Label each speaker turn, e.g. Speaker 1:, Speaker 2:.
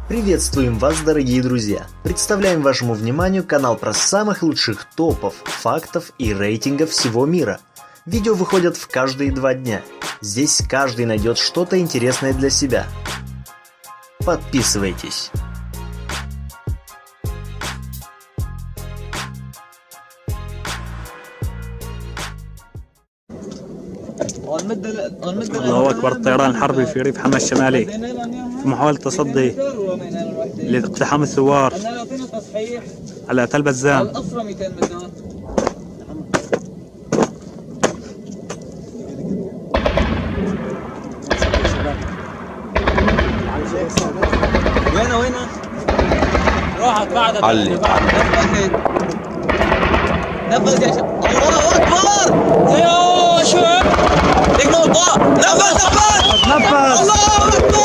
Speaker 1: Приветствуем вас, дорогие друзья! Представляем вашему вниманию канал про самых лучших топов, фактов и рейтингов всего мира. Видео выходят в каждые 2 дня. Здесь каждый найдет что-то интересное для себя. Подписывайтесь.
Speaker 2: الله أكبر. الطيران الحربي في ريف حما الشمالي في محاولة تصدي لاقتحام الثوار على تل بزان.
Speaker 3: وين راحت بعد علي نفذ يا شباب. الله اكبر يا شباب نفذ الله اكبر.